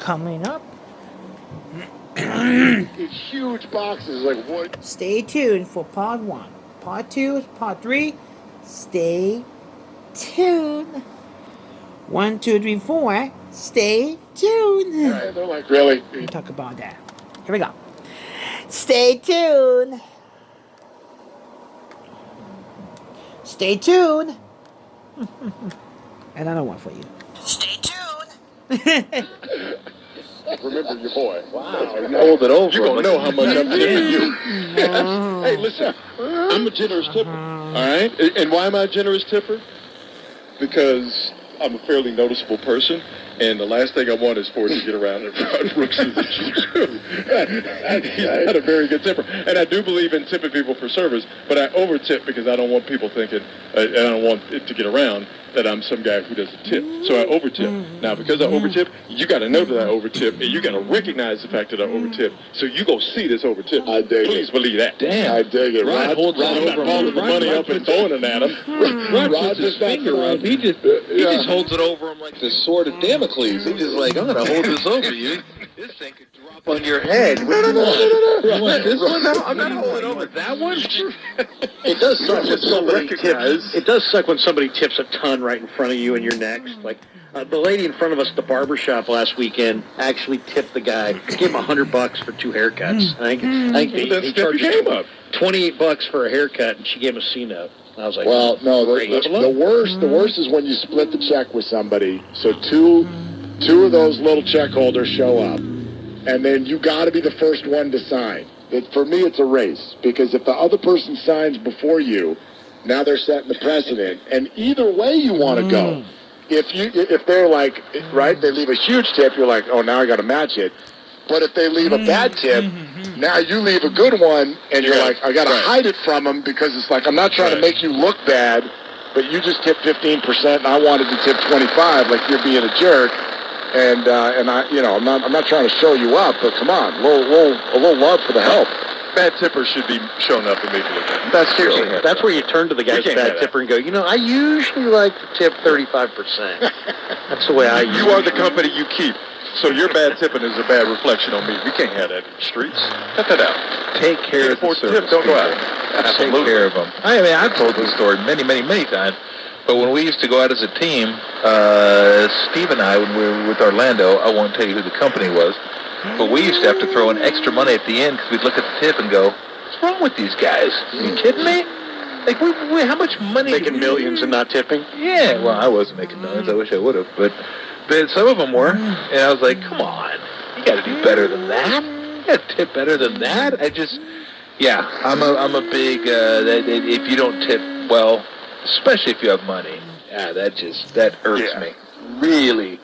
coming up. It's huge boxes, like what? Stay tuned for part 1. Part 2, part 3. Stay tuned. 1, 2, 3, 4. Stay tuned. Right, they're like, really? We'll talk about that. Here we go. Stay tuned. Stay tuned. Another one for you. Stay tuned. Remember your boy. Wow. You hold it over. You're going to know how much I'm tipping you. Hey, listen. I'm a generous tipper. All right? And why am I a generous tipper? Because I'm a fairly noticeable person, and the last thing I want is for it to get around and Brooks is he's not a very good tipper. And I do believe in tipping people for service, but I over-tip because I don't want people thinking, and I don't want it to get around that I'm some guy who doesn't tip. So I over-tip. Now, because I over-tip, you got to know that I over-tip, and you got to recognize the fact that I over-tip. So you go see this over-tip. I dig it. Please believe that. Damn. I dig it. Rod holds it Rod's not over balling the money up and throwing it at him. Rod puts his finger up. He just holds it over him like the sword of Damocles. He's just like, I'm going to hold this over you. This thing could drop on your head. What do you want? You want this one? No, I'm not holding over that one. It does suck when somebody tips. It does suck when somebody tips a ton right in front of you and you're next. Like the lady in front of us at the barber shop last weekend actually tipped the guy. Gave him $100 for 2 haircuts. I think he charged $28 for a haircut, and she gave him a C-note. I was like, well, no, the worst is when you split the check with somebody. So two of those little check holders show up, and then you got to be the first one to sign. For me, it's a race, because if the other person signs before you, now they're setting the precedent, and either way you want to go. If they're like, right, they leave a huge tip, you're like, oh, now I got to match it. But if they leave a bad tip, now you leave a good one, and you're like, I got to hide it from them, because it's like, I'm not trying to make you look bad, but you just tipped 15%, and I wanted to tip 25, like you're being a jerk. And I'm not trying to show you up, but come on, a little love for the help. Bad tippers should be shown up immediately. That's seriously. That's where you turn to the guy's bad tipper and go, I usually like to tip 35%. That's the way I usually. You are the company you keep. So your bad tipping is a bad reflection on me. We can't have that in the streets. Cut that out. Take care of the service. Don't go out. Absolutely. Take care of them. I mean, I've told this story many, many, many times. But when we used to go out as a team, Steve and I, when we were with Orlando, I won't tell you who the company was, but we used to have to throw in extra money at the end because we'd look at the tip and go, what's wrong with these guys? Are you kidding me? Like, how much money? Making millions and not tipping? Yeah, well, I wasn't making millions. I wish I would have. But some of them were. And I was like, come on. You got to do better than that. You got to tip better than that. I'm a big, if you don't tip well, especially if you have money, that irks me. Really,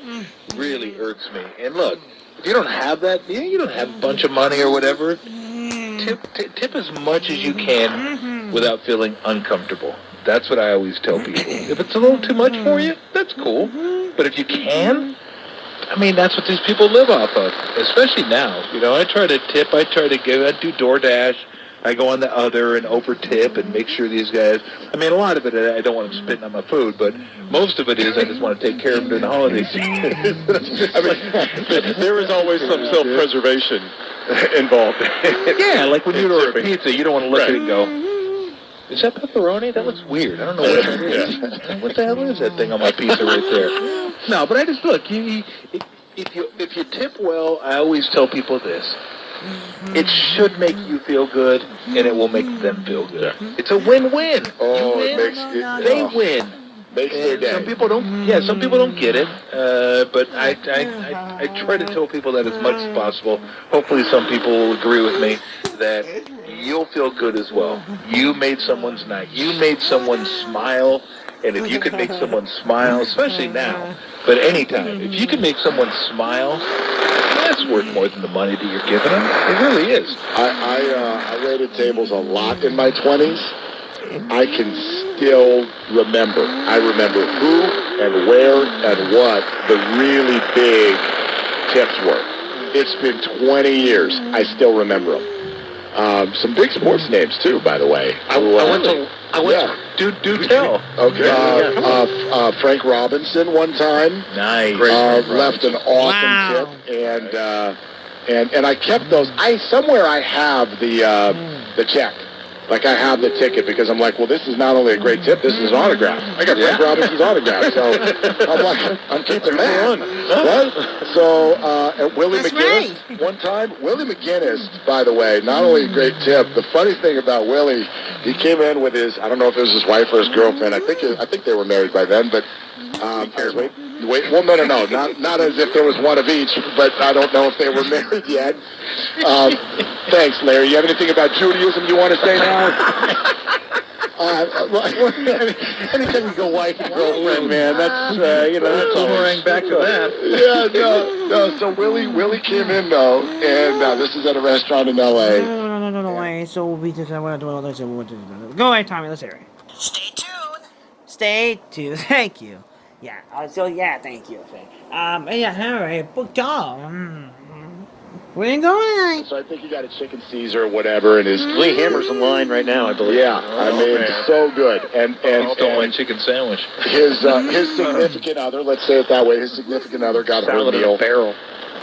really irks me. And look, if you don't have that, you don't have a bunch of money or whatever, tip as much as you can without feeling uncomfortable. That's what I always tell people. If it's a little too much for you, that's cool. But if you can, I mean, that's what these people live off of, especially now. I try to tip, I do DoorDash. I go on the other and over-tip and make sure these guys... I mean, a lot of it, I don't want them spitting on my food, but most of it is I just want to take care of them during the holiday season. There is always some self-preservation involved. Yeah, like when you order a pizza, you don't want to look at it and go, is that pepperoni? That looks weird. I don't know what that is. What the hell is that thing on my pizza right there? No, but I just look, if you tip well, I always tell people this. It should make you feel good, and it will make them feel good. It's a win-win. Oh, you win, they win. Makes their day. Some people don't. Yeah, some people don't get it. But I try to tell people that as much as possible. Hopefully, some people will agree with me that you'll feel good as well. You made someone's night. You made someone smile. And if you can make someone smile, especially now, but anytime, if you can make someone smile, that's worth more than the money that you're giving them. It really is. I waited tables a lot in my 20s. I can still remember. I remember who and where and what the really big tips were. It's been 20 years. I still remember them. Some big sports names too, by the way. I went to. Do tell. Okay. Frank Robinson one time. Nice. Left an awesome tip, and I kept those. Somewhere I have the check. Like, I have the ticket because I'm like, well, this is not only a great tip, this is an autograph. I got Frank Robinson's autograph. So I'm like, I'm keeping that. Right? So, at Willie McGinnis, one time, Willie McGinnis, by the way, not only a great tip, the funny thing about Willie, he came in with his, I don't know if it was his wife or his girlfriend. I think they were married by then, but well, no, not as if there was one of each, but I don't know if they were married yet. Thanks, Larry. You have anything about Judaism you want to say now? Anytime you go wife and girlfriend, man, that's that's boomerang back to that. Yeah, no. So Willie came in though, and this is at a restaurant in L.A. No. So we just go ahead, Tommy. Let's hear it. Stay tuned. Stay tuned. Thank you. Yeah. Thank you. All right. Book job. We ain't going tonight. So I think he got a chicken Caesar or whatever, and his Lee Hammer's in line right now, I believe. Yeah, I mean, it's so good. And my chicken sandwich. His significant other, let's say it that way, his significant other got her meal. Barrel.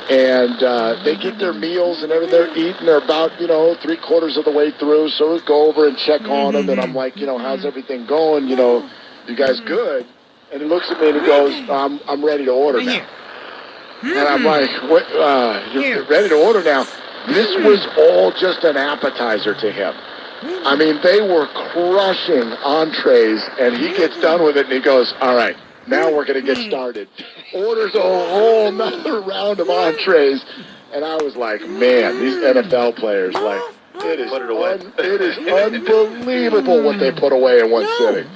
And they get their meals and everything. They're eating. They're about 3/4 of the way through. So we go over and check on them, and I'm like, how's everything going? You guys good? And he looks at me and he goes, I'm ready to order now. And I'm like, what, you're ready to order now? This was all just an appetizer to him. I mean, they were crushing entrees, and he gets done with it, and he goes, all right, now we're going to get started. Orders a whole nother round of entrees, and I was like, man, these NFL players, like, it is unbelievable what they put away in one sitting.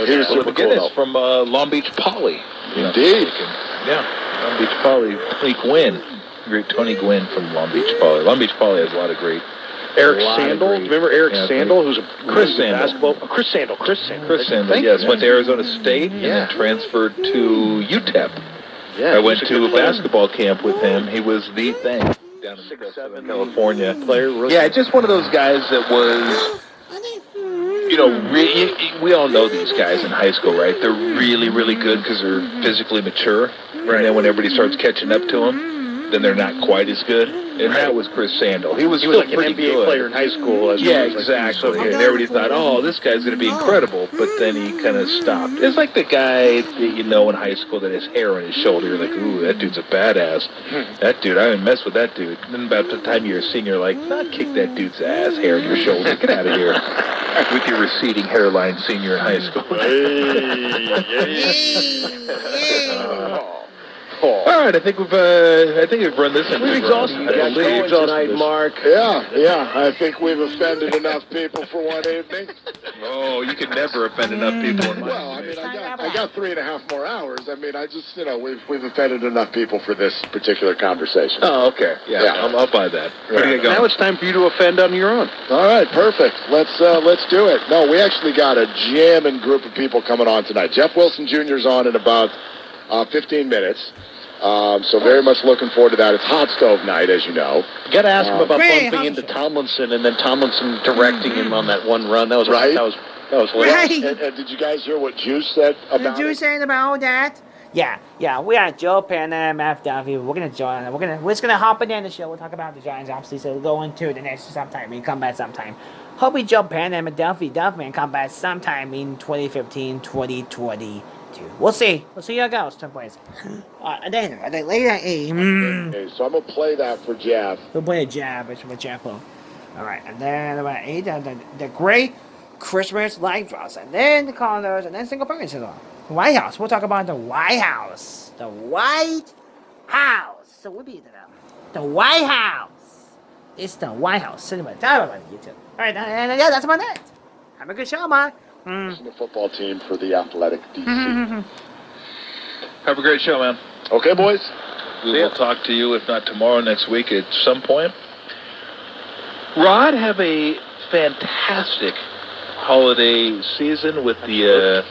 He was super cool, though. From Long Beach Poly. Indeed. Yeah, Long Beach Poly. Tony Gwynn. Great Tony Gwynn from Long Beach Poly. Long Beach Poly has a lot of great... Eric Sandel. Remember Eric Sandel, who's a Chris Sandel. basketball... Chris Sandel. Chris Sandel, yes. Went to Arizona State and then transferred to UTEP. Yeah, I went to a basketball camp with him. He was the thing down in Southern California. Player, yeah, just one of those guys that was... we all know these guys in high school, right? They're really, really good because they're physically mature. Right. And then when everybody starts catching up to them, then they're not quite as good. And that was Chris Sandel. He was like an NBA player in high school. Exactly. And everybody thought, oh, this guy's going to be incredible. But then he kind of stopped. It's like the guy that in high school that has hair on his shoulder. You're like, ooh, that dude's a badass. That dude, I didn't mess with that dude. And then about the time you're a senior, you're like, not kick that dude's ass, hair on your shoulder. Get out of here. With your receding hairline senior in high school. All right, I think we've run this in. We've exhausted you guys tonight, Mark. Yeah. I think we've offended enough people for one evening. Oh, you can never offend enough people. Well, I mean, I got 3.5 more hours. I mean, I just we've offended enough people for this particular conversation. Oh, okay. Yeah. I'll buy that. Right. Now it's time for you to offend on your own. All right, perfect. Let's do it. No, we actually got a jamming group of people coming on tonight. Jeff Wilson Jr. is on in about 15 minutes. So very much looking forward to that. It's hot stove night, as you know. You got to ask him about bumping into Tomlinson and then Tomlinson directing him on that one run. That was right. That was right. And did you guys hear what Juice said about Juice saying about that? Yeah. We got Joe Penn and Matt Duffy. We're gonna join. We're just gonna hop in the show. We'll talk about the Giants, obviously. So we'll go into the next sometime and come back sometime. Hope we Joe Penn and Duffy and come back sometime in 2015, 2020. We'll see how it goes. 10 points. And then later at 8. Okay, so I'm going to play that for Jeff. We'll play a jab. It's from Jeff. All right. And then about 8, the great Christmas light draws. And then the condos. And then single parents. The White House. We'll talk about the White House. The White House. So we'll be the White House. It's the White House. Cinema. Tell about YouTube. All right. And that's about it. Have a good show, Mark. The football team for the Athletic DC. Have a great show, man. Okay, boys. We will talk to you, if not tomorrow, next week at some point. Rod, have a fantastic holiday season with the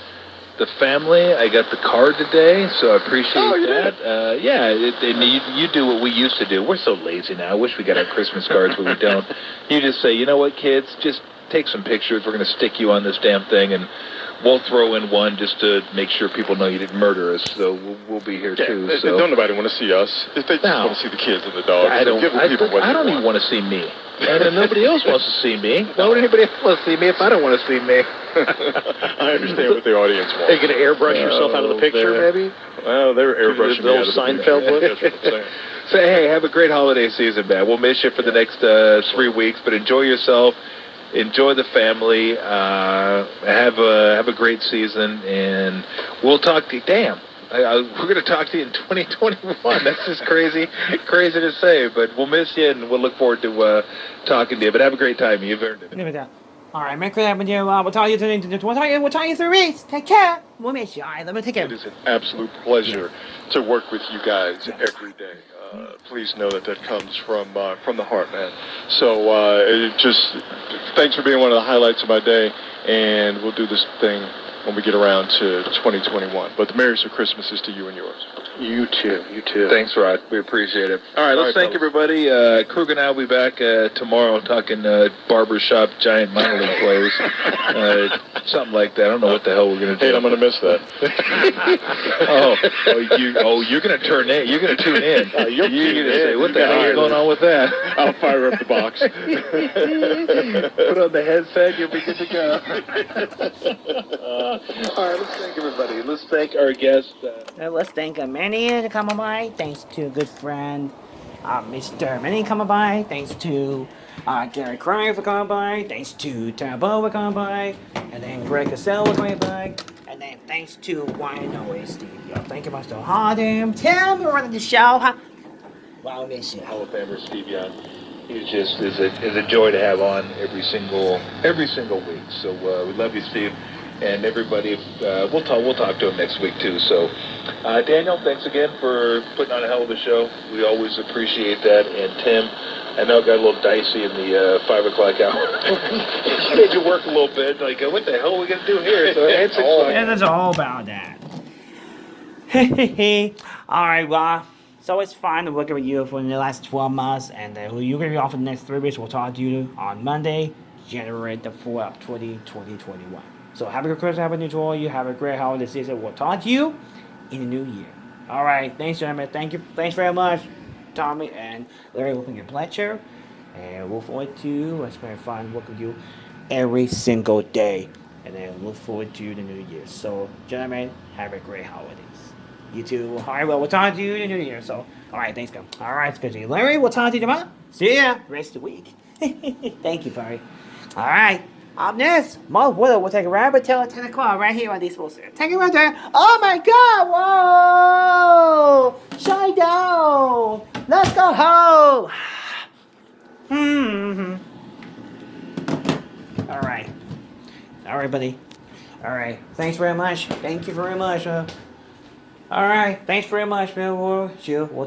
the family. I got the card today, so I appreciate that. Yeah, and you do what we used to do. We're so lazy now. I wish we got our Christmas cards, but we don't. You just say, you know what, kids, just take some pictures. We're going to stick you on this damn thing, and we'll throw in one just to make sure people know you didn't murder us. So we'll be here too. So don't nobody want to see us. They just want to see the kids and the dogs. I don't even want to see me. And nobody else wants to see me. Why would anybody else want to see me if I don't want to see me? I understand what the audience wants. Are you going to airbrush yourself out of the picture, maybe? Well, they're airbrushing the old Seinfeld look. That's what I'm saying. So, hey, have a great holiday season, man. We'll miss you for the next 3 weeks, but enjoy yourself. Enjoy the family. Have a great season, and we'll talk to you. Damn. We're going to talk to you in 2021. That's just crazy to say, but we'll miss you, and we'll look forward to talking to you. But have a great time. You've earned it. All right, Merry Christmas with you. We'll talk to you today. We'll talk to you 3 weeks. Take care. We'll miss you. All right, let me take care. It is an absolute pleasure to work with you guys every day. Please know that comes from the heart, man. So thanks for being one of the highlights of my day, and we'll do this thing when we get around to 2021. But the merriest of Christmases to you and yours. You too. Thanks, Rod. We appreciate it. All right, let's thank everybody. Krug and I will be back tomorrow talking barbershop giant minor league players. Something like that. I don't know what the hell we're going to do. Hey, I'm going to miss that. You're going to turn in. You're going to tune in. You're going to say, what the hell is going on with that? I'll fire up the box. Put on the headset. You'll be good to go. All right, let's thank everybody. Let's thank our guest. Let's thank Manny for coming by. Thanks to a good friend, Mr. Manny coming by. Thanks to Gary Cryer for coming by. Thanks to Tabo for coming by. And then Greg Cassell for coming by. And then thanks to YNOA Steve. Yo, thank you much to Hardim. Tim, we're running the show. Huh? Wow, miss you. Hall of Famer Steve Young. He just is a joy to have on every single week. So we love you, Steve. And everybody, we'll talk to him next week too. So, Daniel, thanks again for putting on a hell of a show. We always appreciate that. And Tim, I know it got a little dicey in the 5 o'clock hour. I made you work a little bit. Like, what the hell are we gonna do here? So it's it's all about that. All right, well, so it's fun to work with you for the last 12 months, and you're gonna be off for the next 3 weeks. We'll talk to you on Monday, January the 4th, 2021. So have a good Christmas, have a new joy. You have a great holiday season. We'll talk to you in the new year. All right. Thanks, gentlemen. Thanks very much, Tommy and Larry. We'll be a pleasure. And we'll look forward to, it's very fun working with you every single day. And then look forward to the new year. So, gentlemen, have a great holidays. You too. All right. Well, we'll talk to you in the new year. So, all right. Thanks, guys. All right. It's good to you. Larry, we'll talk to you tomorrow. See ya. Rest of the week. Thank you, Barry. All right. Up next, Mo Willow will take a rabbit tail at 10 o'clock right here on these posters. Take it right there. Oh my god, whoa! Shine down! Let's go home! Alright. Alright, buddy. Alright. Thanks very much. Thank you very much. Alright. Thanks very much, man. We'll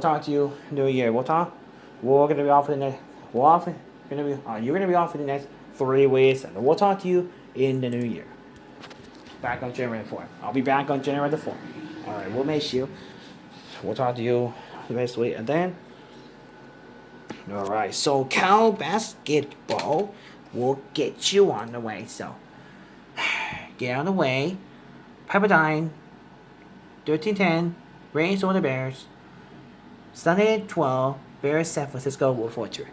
talk to you in the new year. We're gonna be off for the next. You're gonna be off for the next 3 weeks, and we'll talk to you in the new year. Back on January 4th. I'll be back on January the 4th. Alright, we'll miss you. We'll talk to you the next week. And then, alright, so Cal Basketball will get you on the way. So, get on the way. Pepperdine, 13-10, Rains on the Bears. Sunday at 12, Bears San Francisco will Fortune.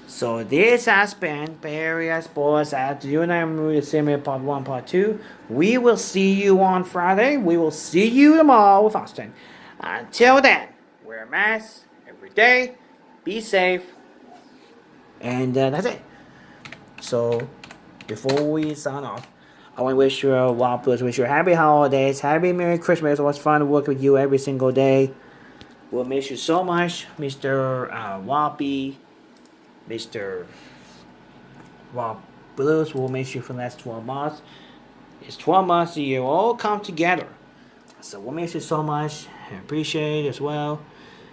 So this has been Bay Area Sports at UNM Movie Cinema Part 1, Part 2. We will see you on Friday. We will see you tomorrow with Austin. Until then, wear a mask every day. Be safe. And that's it. So, before we sign off, I want to wish you a wish you a happy holidays, happy Merry Christmas. It was fun to work with you every single day. We'll miss you so much, Mr. Wappy. Mr. Rob Blues will miss you for the last 12 months. It's 12 months a year all come together. So we'll miss you so much. I appreciate it as well.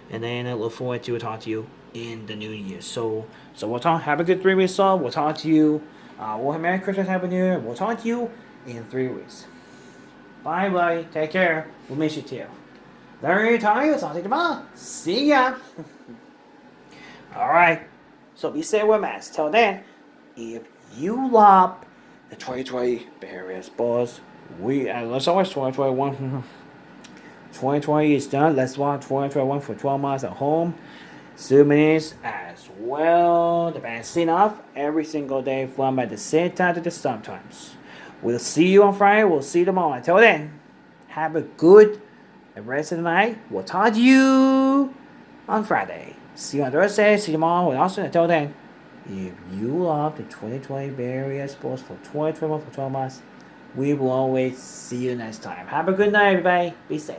And then I look forward to talk to you in the new year. So we'll talk. Have a good 3 weeks. So we'll talk to you. We'll have Merry Christmas, Happy New Year. We'll talk to you in 3 weeks. Bye, buddy. Take care. We'll miss you too. Very tired. I'll see you tomorrow. See ya. Alright. So be safe with masks. Till then, if you love the 2020 various balls, let's always 2021. 2020 is done. Let's watch 2021 for 12 months at home. Zoom is as well. The vaccine off every single day from at the same time to the sometimes. We'll see you on Friday. We'll see you tomorrow. Until then, have a good rest of the night. We'll talk to you on Friday. See you on Thursday. See you tomorrow. And also, until then, if you love the 2020 various sports for 2021 for 12 months, we will always see you next time. Have a good night, everybody. Be safe.